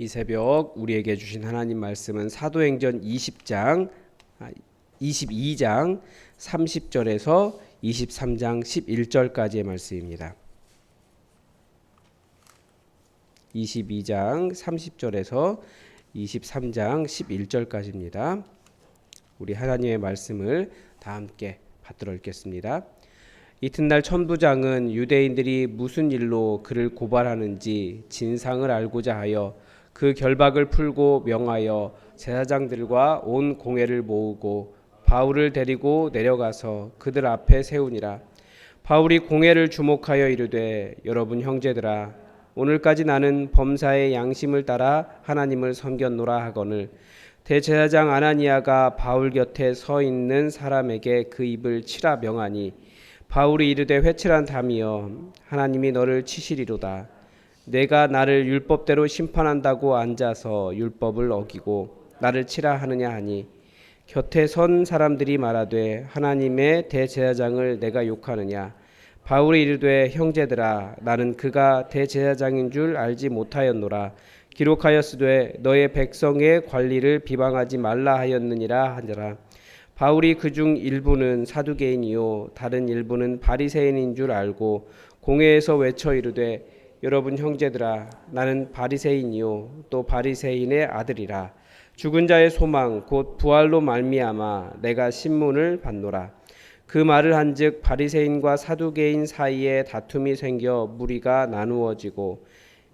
이 새벽 우리에게 주신 하나님 말씀은 사도행전 22장 30절에서 23장 11절까지의 말씀입니다. 22장 30절에서 23장 11절까지입니다. 우리 하나님의 말씀을 다 함께 받들어 읽겠습니다. 이튿날 천부장은 유대인들이 무슨 일로 그를 고발하는지 진상을 알고자 하여 그 결박을 풀고 명하여 제사장들과 온 공회를 모으고 바울을 데리고 내려가서 그들 앞에 세우니라. 바울이 공회를 주목하여 이르되, 여러분 형제들아, 오늘까지 나는 범사의 양심을 따라 하나님을 섬겼노라 하거늘 대제사장 아나니아가 바울 곁에 서 있는 사람에게 그 입을 치라 명하니, 바울이 이르되, 회칠한 담이여, 하나님이 너를 치시리로다. 내가 나를 율법대로 심판한다고 앉아서 율법을 어기고 나를 치라 하느냐 하니, 곁에 선 사람들이 말하되, 하나님의 대제사장을 내가 욕하느냐. 바울이 이르되, 형제들아, 나는 그가 대제사장인 줄 알지 못하였노라. 기록하였으되 너의 백성의 관리를 비방하지 말라 하였느니라 하더라. 바울이 그중 일부는 사두개인이요 다른 일부는 바리새인인 줄 알고 공회에서 외쳐 이르되, 여러분 형제들아, 나는 바리새인이요 또 바리새인의 아들이라. 죽은 자의 소망 곧 부활로 말미암아 내가 신문을 받노라. 그 말을 한즉 바리새인과 사두개인 사이에 다툼이 생겨 무리가 나누어지고,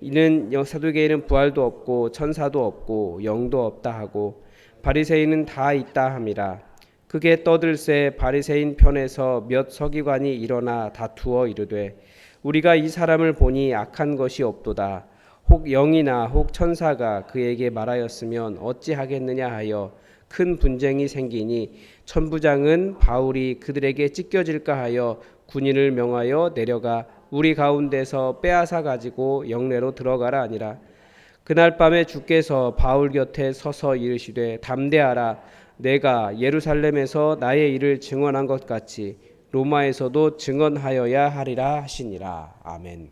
이는 사두개인은 부활도 없고 천사도 없고 영도 없다 하고 바리새인은 다 있다 함이라. 그게 떠들새 바리새인 편에서 몇 서기관이 일어나 다투어 이르되, 우리가 이 사람을 보니 악한 것이 없도다. 혹 영이나 혹 천사가 그에게 말하였으면 어찌하겠느냐 하여 큰 분쟁이 생기니, 천부장은 바울이 그들에게 찢겨질까 하여 군인을 명하여 내려가 우리 가운데서 빼앗아 가지고 영내로 들어가라 하니라. 그날 밤에 주께서 바울 곁에 서서 이르시되, 담대하라. 내가 예루살렘에서 나의 일을 증언한 것 같이 로마에서도 증언하여야 하리라 하시니라. 아멘.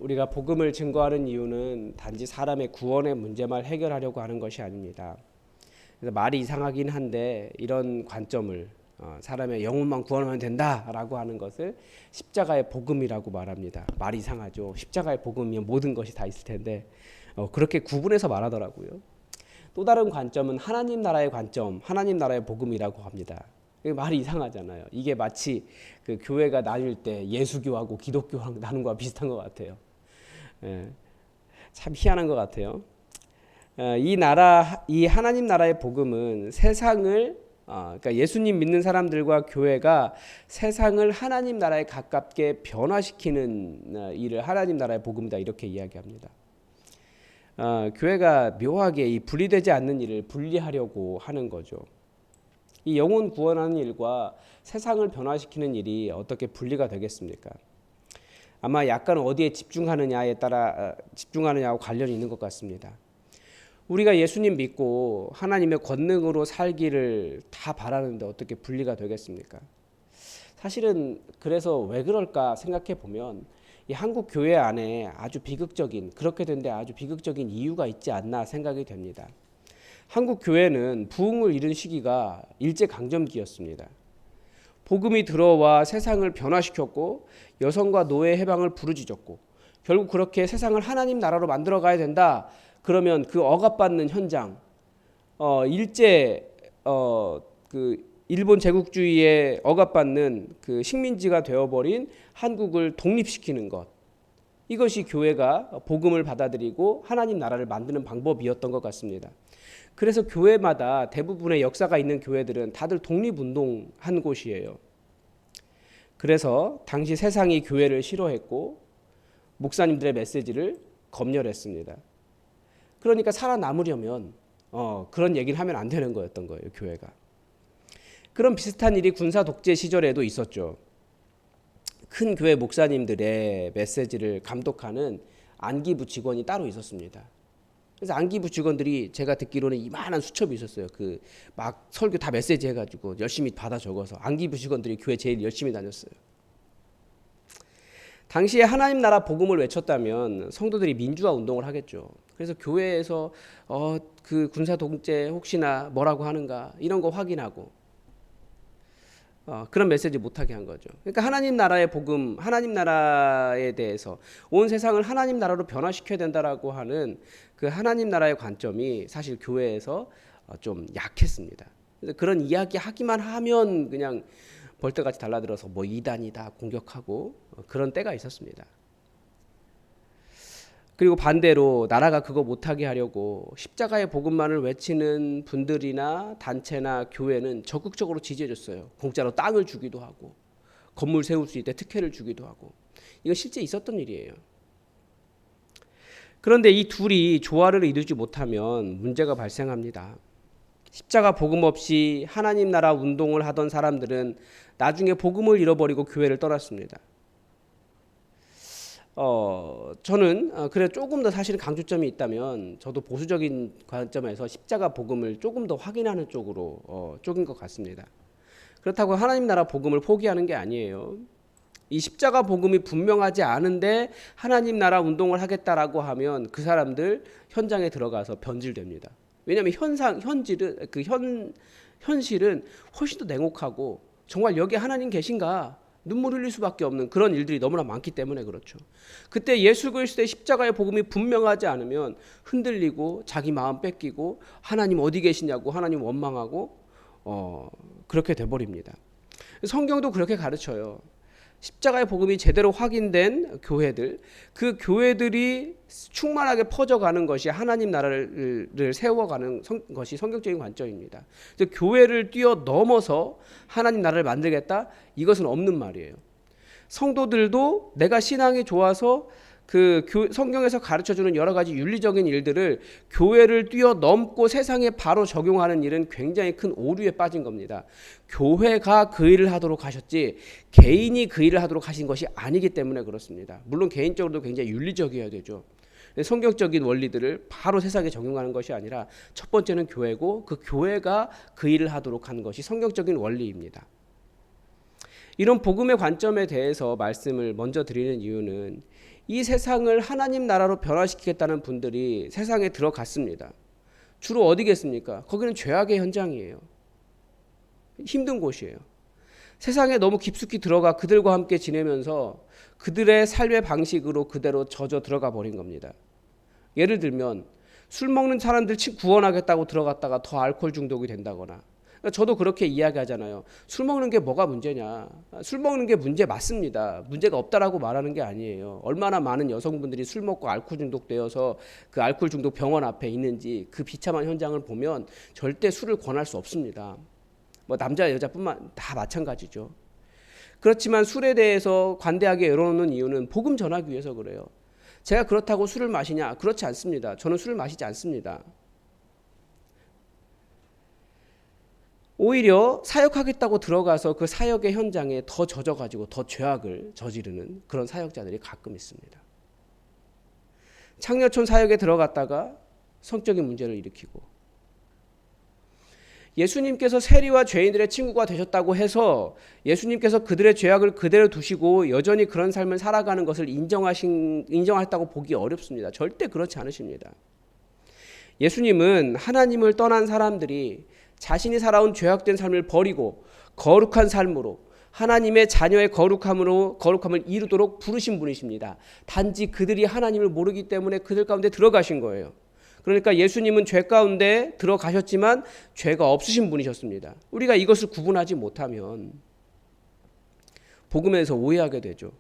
우리가 복음을 증거하는 이유는 단지 사람의 구원의 문제만 해결하려고 하는 것이 아닙니다. 그래서 말이 이상하긴 한데, 이런 관점을 사람의 영혼만 구원하면 된다라고 하는 것을 십자가의 복음이라고 말합니다. 말이 이상하죠. 십자가의 복음이면 모든 것이 다 있을 텐데 그렇게 구분해서 말하더라고요. 또 다른 관점은 하나님 나라의 관점, 하나님 나라의 복음이라고 합니다. 말이 이상하잖아요. 이게 마치 그 교회가 나뉠 때 예수교하고 기독교랑 나눈 거와 비슷한 것 같아요. 참 희한한 것 같아요. 이 하나님 나라의 복음은 세상을 그러니까 예수님 믿는 사람들과 교회가 세상을 하나님 나라에 가깝게 변화시키는 일을 하나님 나라의 복음이다, 이렇게 이야기합니다. 교회가 묘하게 이 분리되지 않는 일을 분리하려고 하는 거죠. 이 영혼 구원하는 일과 세상을 변화시키는 일이 어떻게 분리가 되겠습니까? 아마 약간 어디에 집중하느냐에 따라 집중하느냐하고 관련이 있는 것 같습니다. 우리가 예수님 믿고 하나님의 권능으로 살기를 다 바라는데 어떻게 분리가 되겠습니까? 사실은 그래서 왜 그럴까 생각해 보면, 이 한국 교회 안에 아주 비극적인, 그렇게 된데 아주 비극적인 이유가 있지 않나 생각이 됩니다. 한국 교회는 부흥을 이룬 시기가 일제강점기였습니다. 복음이 들어와 세상을 변화시켰고 여성과 노예 해방을 부르짖었고, 결국 그렇게 세상을 하나님 나라로 만들어 가야 된다. 그러면 그 억압받는 현장, 일본 제국주의에 억압받는 그 식민지가 되어버린 한국을 독립시키는 것, 이것이 교회가 복음을 받아들이고 하나님 나라를 만드는 방법이었던 것 같습니다. 그래서 교회마다 대부분의 역사가 있는 교회들은 다들 독립운동한 곳이에요. 그래서 당시 세상이 교회를 싫어했고 목사님들의 메시지를 검열했습니다. 그러니까 살아남으려면 그런 얘기를 하면 안 되는 거였던 거예요, 교회가. 그런 비슷한 일이 군사 독재 시절에도 있었죠. 큰 교회 목사님들의 메시지를 감독하는 안기부 직원이 따로 있었습니다. 그래서 안기부 직원들이 제가 듣기로는 이만한 수첩이 있었어요. 그 막 설교 다 메시지 해가지고 열심히 받아 적어서 안기부 직원들이 교회 제일 열심히 다녔어요. 당시에 하나님 나라 복음을 외쳤다면 성도들이 민주화 운동을 하겠죠. 그래서 교회에서 그 군사 독재 혹시나 뭐라고 하는가 이런 거 확인하고 그런 메시지 못하게 한 거죠. 그러니까 하나님 나라의 복음, 하나님 나라에 대해서 온 세상을 하나님 나라로 변화시켜야 된다라고 하는 그 하나님 나라의 관점이 사실 교회에서 좀 약했습니다. 그런 이야기 하기만 하면 그냥 벌떼같이 달라들어서 뭐 이단이다 공격하고 그런 때가 있었습니다. 그리고 반대로 나라가 그거 못하게 하려고 십자가의 복음만을 외치는 분들이나 단체나 교회는 적극적으로 지지해줬어요. 공짜로 땅을 주기도 하고 건물 세울 수 있게 특혜를 주기도 하고. 이건 실제 있었던 일이에요. 그런데 이 둘이 조화를 이루지 못하면 문제가 발생합니다. 십자가 복음 없이 하나님 나라 운동을 하던 사람들은 나중에 복음을 잃어버리고 교회를 떠났습니다. 저는 그래 조금 더 사실 강조점이 있다면 저도 보수적인 관점에서 십자가 복음을 조금 더 확인하는 쪽으로 쪽인 것 같습니다. 그렇다고 하나님 나라 복음을 포기하는 게 아니에요. 이 십자가 복음이 분명하지 않은데 하나님 나라 운동을 하겠다라고 하면 그 사람들 현장에 들어가서 변질됩니다. 왜냐하면 현실은 훨씬 더 냉혹하고 정말 여기 하나님 계신가 눈물 흘릴 수밖에 없는 그런 일들이 너무나 많기 때문에 그렇죠. 그때 예수 그리스도의 십자가의 복음이 분명하지 않으면 흔들리고 자기 마음 뺏기고 하나님 어디 계시냐고 하나님 원망하고 그렇게 돼버립니다. 성경도 그렇게 가르쳐요. 십자가의 복음이 제대로 확인된 교회들, 그 교회들이 충만하게 퍼져가는 것이 하나님 나라를 세워가는 것이 성경적인 관점입니다. 그래서 교회를 뛰어넘어서 하나님 나라를 만들겠다? 이것은 없는 말이에요. 성도들도 내가 신앙이 좋아서 그 성경에서 가르쳐주는 여러 가지 윤리적인 일들을 교회를 뛰어넘고 세상에 바로 적용하는 일은 굉장히 큰 오류에 빠진 겁니다. 교회가 그 일을 하도록 하셨지 개인이 그 일을 하도록 하신 것이 아니기 때문에 그렇습니다. 물론 개인적으로도 굉장히 윤리적이어야 되죠. 성경적인 원리들을 바로 세상에 적용하는 것이 아니라 첫 번째는 교회고 그 교회가 그 일을 하도록 하는 것이 성경적인 원리입니다. 이런 복음의 관점에 대해서 말씀을 먼저 드리는 이유는 이 세상을 하나님 나라로 변화시키겠다는 분들이 세상에 들어갔습니다. 주로 어디겠습니까? 거기는 죄악의 현장이에요. 힘든 곳이에요. 세상에 너무 깊숙이 들어가 그들과 함께 지내면서 그들의 삶의 방식으로 그대로 젖어 들어가 버린 겁니다. 예를 들면 술 먹는 사람들 구원하겠다고 들어갔다가 더 알코올 중독이 된다거나, 저도 그렇게 이야기하잖아요. 술 먹는 게 뭐가 문제냐. 술 먹는 게 문제 맞습니다. 문제가 없다라고 말하는 게 아니에요. 얼마나 많은 여성분들이 술 먹고 알코올 중독되어서 그 알코올 중독 병원 앞에 있는지 그 비참한 현장을 보면 절대 술을 권할 수 없습니다. 뭐 남자 여자뿐만 다 마찬가지죠. 그렇지만 술에 대해서 관대하게 열어놓는 이유는 복음 전하기 위해서 그래요. 제가 그렇다고 술을 마시냐? 그렇지 않습니다. 저는 술을 마시지 않습니다. 오히려 사역하겠다고 들어가서 그 사역의 현장에 더 젖어가지고 더 죄악을 저지르는 그런 사역자들이 가끔 있습니다. 창녀촌 사역에 들어갔다가 성적인 문제를 일으키고, 예수님께서 세리와 죄인들의 친구가 되셨다고 해서 예수님께서 그들의 죄악을 그대로 두시고 여전히 그런 삶을 살아가는 것을 인정했다고 보기 어렵습니다. 절대 그렇지 않으십니다. 예수님은 하나님을 떠난 사람들이 자신이 살아온 죄악된 삶을 버리고 거룩한 삶으로 하나님의 자녀의 거룩함을 이루도록 부르신 분이십니다. 단지 그들이 하나님을 모르기 때문에 그들 가운데 들어가신 거예요. 그러니까 예수님은 죄 가운데 들어가셨지만 죄가 없으신 분이셨습니다. 우리가 이것을 구분하지 못하면 복음에서 오해하게 되죠.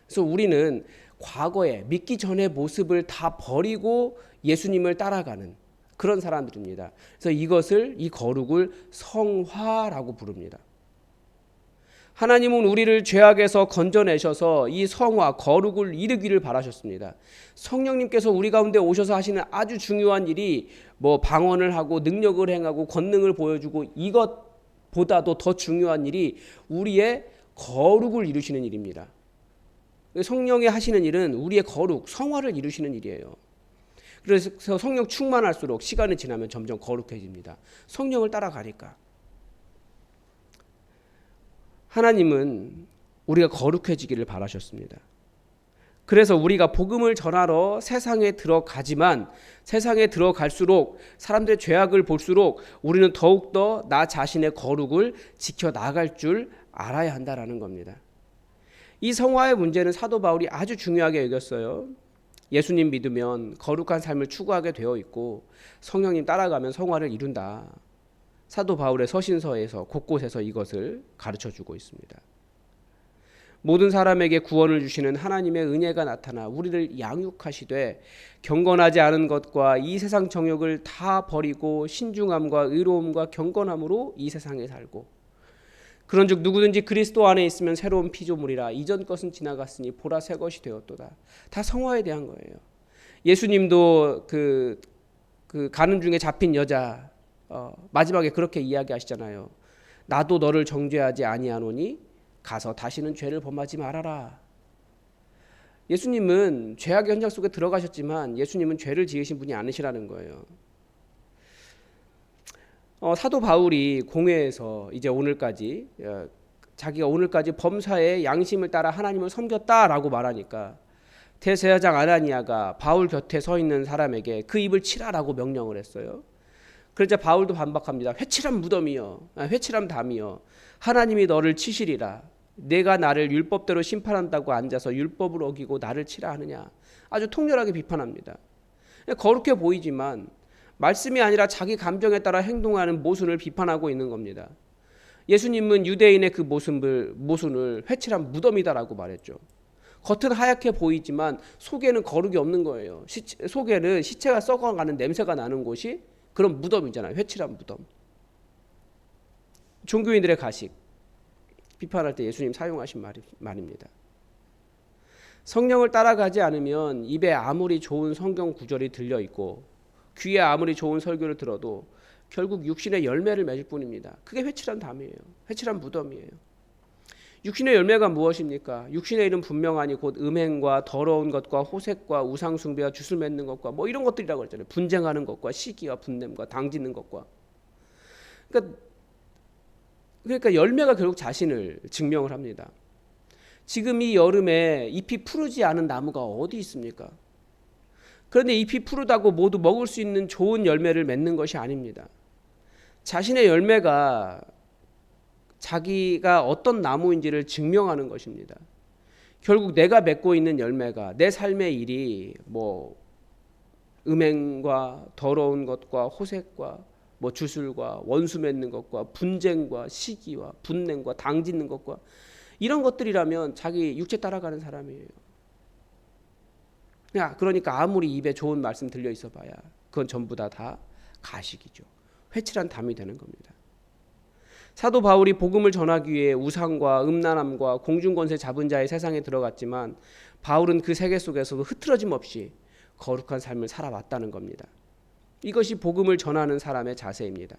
그래서 우리는 과거에 믿기 전의 모습을 다 버리고 예수님을 따라가는 그런 사람들입니다. 그래서 이 거룩을 성화라고 부릅니다. 하나님은 우리를 죄악에서 건져내셔서 이 성화, 거룩을 이루기를 바라셨습니다. 성령님께서 우리 가운데 오셔서 하시는 아주 중요한 일이 뭐 방언을 하고 능력을 행하고 권능을 보여주고 이것보다도 더 중요한 일이 우리의 거룩을 이루시는 일입니다. 성령이 하시는 일은 우리의 거룩, 성화를 이루시는 일이에요. 그래서 성령 충만할수록 시간이 지나면 점점 거룩해집니다. 성령을 따라가니까. 하나님은 우리가 거룩해지기를 바라셨습니다. 그래서 우리가 복음을 전하러 세상에 들어가지만 세상에 들어갈수록 사람들의 죄악을 볼수록 우리는 더욱더 나 자신의 거룩을 지켜나갈 줄 알아야 한다라는 겁니다. 이 성화의 문제는 사도 바울이 아주 중요하게 여겼어요. 예수님 믿으면 거룩한 삶을 추구하게 되어 있고 성령님 따라가면 성화를 이룬다. 사도 바울의 서신서에서 곳곳에서 이것을 가르쳐주고 있습니다. 모든 사람에게 구원을 주시는 하나님의 은혜가 나타나 우리를 양육하시되 경건하지 않은 것과 이 세상 정욕을 다 버리고 신중함과 의로움과 경건함으로 이 세상에 살고 그런즉 누구든지 그리스도 안에 있으면 새로운 피조물이라 이전 것은 지나갔으니 보라 새 것이 되었도다. 다 성화에 대한 거예요. 예수님도 그 가는 중에 잡힌 여자 마지막에 그렇게 이야기하시잖아요. 나도 너를 정죄하지 아니하노니 가서 다시는 죄를 범하지 말아라. 예수님은 죄악의 현장 속에 들어가셨지만 예수님은 죄를 지으신 분이 아니시라는 거예요. 사도 바울이 공회에서 이제 오늘까지 자기가 오늘까지 범사의 양심을 따라 하나님을 섬겼다라고 말하니까 대제사장 아나니아가 바울 곁에 서 있는 사람에게 그 입을 치라라고 명령을 했어요. 그러자 바울도 반박합니다. 회칠한 무덤이여, 회칠한 담이여, 하나님이 너를 치시리라. 내가 나를 율법대로 심판한다고 앉아서 율법을 어기고 나를 치라 하느냐. 아주 통렬하게 비판합니다. 거룩해 보이지만 말씀이 아니라 자기 감정에 따라 행동하는 모순을 비판하고 있는 겁니다. 예수님은 유대인의 그 모순을 회칠한 무덤이다라고 말했죠. 겉은 하얗게 보이지만 속에는 거룩이 없는 거예요. 속에는 시체가 썩어가는 냄새가 나는 곳이 그런 무덤이잖아요. 회칠한 무덤. 종교인들의 가식 비판할 때 예수님 사용하신 말입니다. 성령을 따라가지 않으면 입에 아무리 좋은 성경 구절이 들려있고 귀에 아무리 좋은 설교를 들어도 결국 육신의 열매를 맺을 뿐입니다. 그게 회칠한 담이에요. 회칠한 무덤이에요. 육신의 열매가 무엇입니까? 육신의 일은 분명하니 곧 음행과 더러운 것과 호색과 우상숭배와 쥬을 맺는 것과 뭐 이런 것들이라고 했잖아요. 분쟁하는 것과 시기와 분냄과 당짓는 것과. 그러니까 열매가 결국 자신을 증명을 합니다. 지금 이 여름에 잎이 푸르지 않은 나무가 어디 있습니까? 그런데 잎이 푸르다고 모두 먹을 수 있는 좋은 열매를 맺는 것이 아닙니다. 자신의 열매가 자기가 어떤 나무인지를 증명하는 것입니다. 결국 내가 맺고 있는 열매가 내 삶의 일이 뭐 음행과 더러운 것과 호색과 뭐 주술과 원수 맺는 것과 분쟁과 시기와 분냄과 당짓는 것과 이런 것들이라면 자기 육체 따라가는 사람이에요. 그러니까 아무리 입에 좋은 말씀 들려 있어 봐야 그건 전부 다 가식이죠. 회칠한 담이 되는 겁니다. 사도 바울이 복음을 전하기 위해 우상과 음란함과 공중권세 잡은 자의 세상에 들어갔지만 바울은 그 세계 속에서도 흐트러짐 없이 거룩한 삶을 살아왔다는 겁니다. 이것이 복음을 전하는 사람의 자세입니다.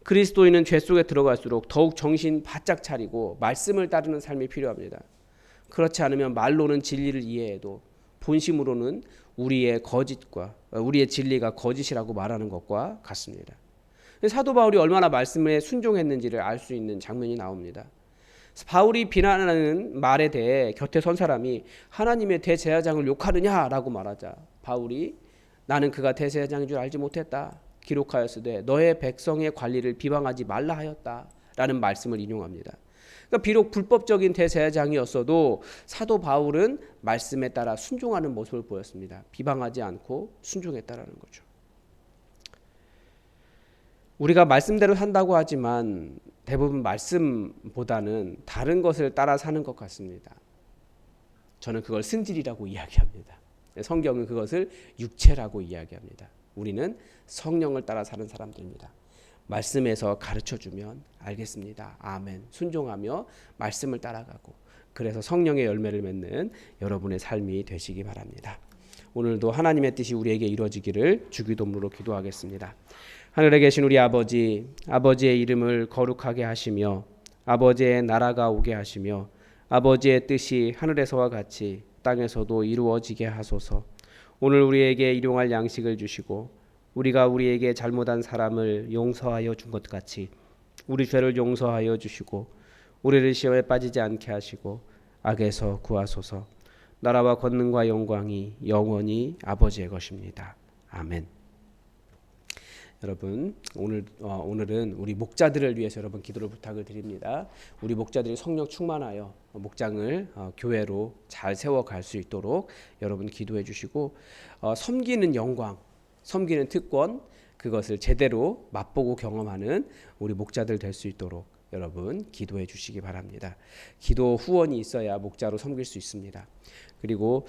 그리스도인은 죄 속에 들어갈수록 더욱 정신 바짝 차리고 말씀을 따르는 삶이 필요합니다. 그렇지 않으면 말로는 진리를 이해해도 본심으로는 우리의 진리가 거짓이라고 말하는 것과 같습니다. 사도 바울이 얼마나 말씀에 순종했는지를 알 수 있는 장면이 나옵니다. 바울이 비난하는 말에 대해 곁에 선 사람이 하나님의 대제사장을 욕하느냐라고 말하자 바울이 나는 그가 대제사장인 줄 알지 못했다. 기록하였으되 너의 백성의 관리를 비방하지 말라 하였다라는 말씀을 인용합니다. 그러니까 비록 불법적인 대제사장이었어도 사도 바울은 말씀에 따라 순종하는 모습을 보였습니다. 비방하지 않고 순종했다라는 거죠. 우리가 말씀대로 산다고 하지만 대부분 말씀보다는 다른 것을 따라 사는 것 같습니다. 저는 그걸 승질이라고 이야기합니다. 성경은 그것을 육체라고 이야기합니다. 우리는 성령을 따라 사는 사람들입니다. 말씀에서 가르쳐주면 알겠습니다. 아멘. 순종하며 말씀을 따라가고 그래서 성령의 열매를 맺는 여러분의 삶이 되시기 바랍니다. 오늘도 하나님의 뜻이 우리에게 이루어지기를 주기도문으로 기도하겠습니다. 하늘에 계신 우리 아버지, 아버지의 이름을 거룩하게 하시며 아버지의 나라가 오게 하시며 아버지의 뜻이 하늘에서와 같이 땅에서도 이루어지게 하소서. 오늘 우리에게 일용할 양식을 주시고 우리가 우리에게 잘못한 사람을 용서하여 준 것 같이 우리 죄를 용서하여 주시고 우리를 시험에 빠지지 않게 하시고 악에서 구하소서. 나라와 권능과 영광이 영원히 아버지의 것입니다. 아멘. 여러분 오늘은 우리 목자들을 위해서 여러분 기도를 부탁을 드립니다. 우리 목자들이 성령 충만하여 목장을 교회로 잘 세워갈 수 있도록 여러분 기도해 주시고 섬기는 영광, 섬기는 특권 그것을 제대로 맛보고 경험하는 우리 목자들 될 수 있도록 여러분 기도해 주시기 바랍니다. 기도 후원이 있어야 목자로 섬길 수 있습니다. 그리고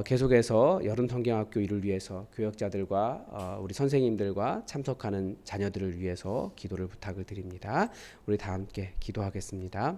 계속해서 여름 성경학교 일을 위해서 교역자들과 우리 선생님들과 참석하는 자녀들을 위해서 기도를 부탁을 드립니다. 우리 다 함께 기도하겠습니다.